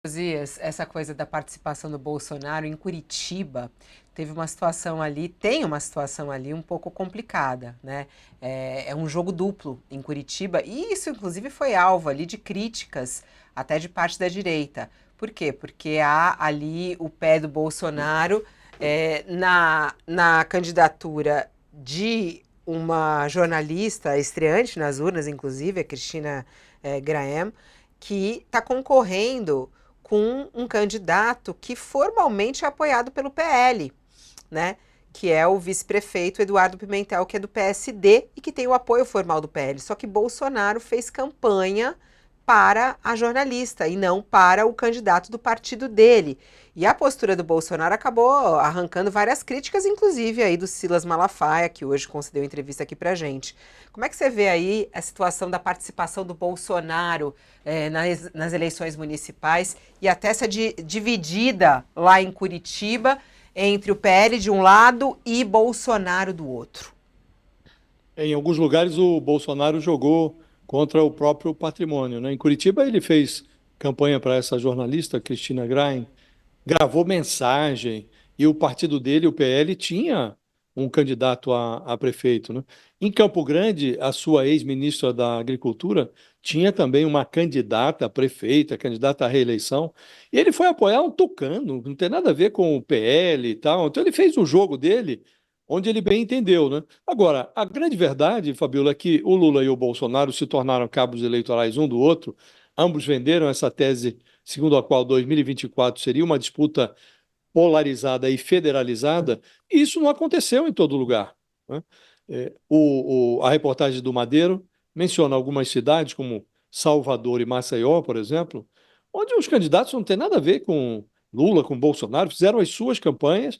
Dias, essa coisa da participação do Bolsonaro em Curitiba teve uma situação ali, tem uma situação ali um pouco complicada, né? É um jogo duplo em Curitiba e isso, inclusive, foi alvo ali de críticas até de parte da direita. Por quê? Porque há ali o pé do Bolsonaro na candidatura de uma jornalista estreante nas urnas, inclusive, a Cristina Graham, que está concorrendo com um candidato que formalmente é apoiado pelo PL, né? Que é o vice-prefeito Eduardo Pimentel, que é do PSD e que tem o apoio formal do PL. Só que Bolsonaro fez campanha para a jornalista e não para o candidato do partido dele. E a postura do Bolsonaro acabou arrancando várias críticas, inclusive aí do Silas Malafaia, que hoje concedeu entrevista aqui pra gente. Como é que você vê aí a situação da participação do Bolsonaro nas eleições municipais e até essa dividida lá em Curitiba entre o PL de um lado e Bolsonaro do outro? Em alguns lugares o Bolsonaro jogou contra o próprio patrimônio, né? Em Curitiba ele fez campanha para essa jornalista, Cristina Graham, gravou mensagem e o partido dele, o PL, tinha um candidato a prefeito, né? Em Campo Grande, a sua ex-ministra da Agricultura tinha também uma candidata a prefeita, candidata à reeleição, e ele foi apoiar um tucano, não tem nada a ver com o PL e tal. Então ele fez o jogo dele onde ele bem entendeu, né? Agora, a grande verdade, Fabiola, é que o Lula e o Bolsonaro se tornaram cabos eleitorais um do outro, ambos venderam essa tese segundo a qual 2024 seria uma disputa polarizada e federalizada, e isso não aconteceu em todo lugar, né? A reportagem do Madeiro menciona algumas cidades, como Salvador e Maceió, por exemplo, onde os candidatos não têm nada a ver com Lula, com Bolsonaro, fizeram as suas campanhas,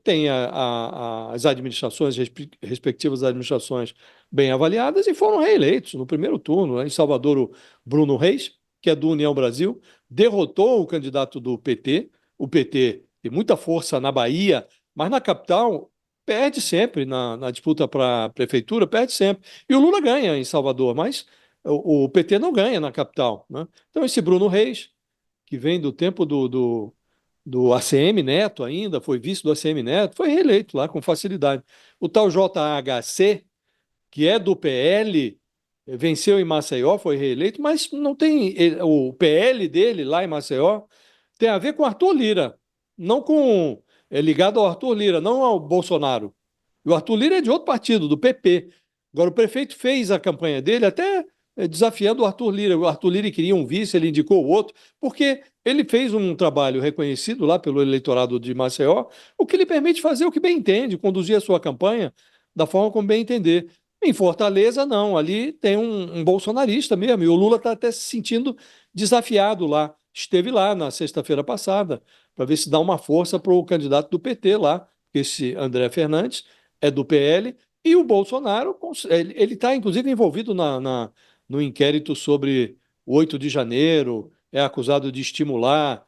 têm as administrações, respectivas administrações bem avaliadas e foram reeleitos no primeiro turno, né? Em Salvador, o Bruno Reis, que é do União Brasil, derrotou o candidato do PT. O PT tem muita força na Bahia, mas na capital perde sempre na disputa para a prefeitura, perde sempre. E o Lula ganha em Salvador, mas o PT não ganha na capital, né? Então, esse Bruno Reis, que vem do tempo do ACM Neto ainda, foi vice do ACM Neto, foi reeleito lá com facilidade. O tal JHC, que é do PL, venceu em Maceió, foi reeleito, mas não tem o PL dele lá em Maceió tem a ver com Arthur Lira, não com ligado ao Arthur Lira, não ao Bolsonaro. E o Arthur Lira é de outro partido, do PP. Agora, o prefeito fez a campanha dele até desafiando o Arthur Lira. O Arthur Lira queria um vice, ele indicou o outro, porque ele fez um trabalho reconhecido lá pelo eleitorado de Maceió, o que lhe permite fazer o que bem entende, conduzir a sua campanha da forma como bem entender. Em Fortaleza, não, ali tem um bolsonarista mesmo, e o Lula está até se sentindo desafiado lá. Esteve lá na sexta-feira passada, para ver se dá uma força para o candidato do PT lá, esse André Fernandes, é do PL, e o Bolsonaro, ele está inclusive envolvido no inquérito sobre o 8 de janeiro, é acusado de estimular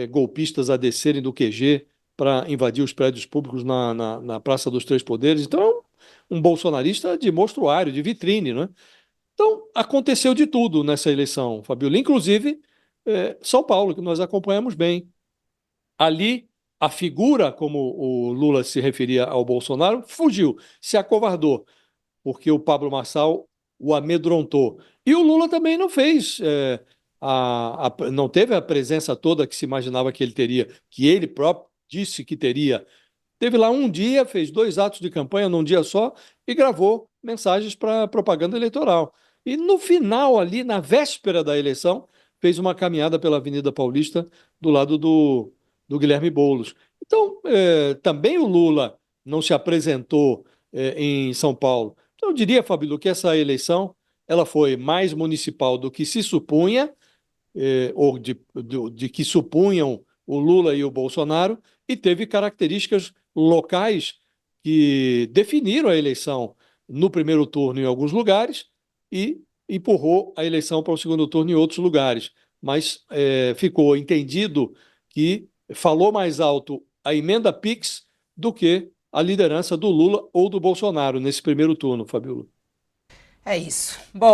golpistas a descerem do QG para invadir os prédios públicos na Praça dos Três Poderes. Então, um bolsonarista de mostruário, de vitrine, né? Então, aconteceu de tudo nessa eleição, Fabiola, inclusive São Paulo, que nós acompanhamos bem. Ali, a figura, como o Lula se referia ao Bolsonaro, fugiu, se acovardou, porque o Pablo Marçal o amedrontou. E o Lula também não fez, não teve a presença toda que se imaginava que ele teria, que ele próprio disse que teria. Teve lá um dia, fez 2 atos de campanha num dia só e gravou mensagens para propaganda eleitoral. E no final, ali, na véspera da eleição, fez uma caminhada pela Avenida Paulista do lado do Guilherme Boulos. Então, também o Lula não se apresentou em São Paulo. Então, eu diria, Fabílio, que essa eleição ela foi mais municipal do que se supunha, ou de que supunham o Lula e o Bolsonaro, e teve características locais que definiram a eleição no primeiro turno em alguns lugares e empurrou a eleição para o segundo turno em outros lugares. Mas ficou entendido que falou mais alto a emenda PIX do que a liderança do Lula ou do Bolsonaro nesse primeiro turno, Fabiola. É isso. Bom.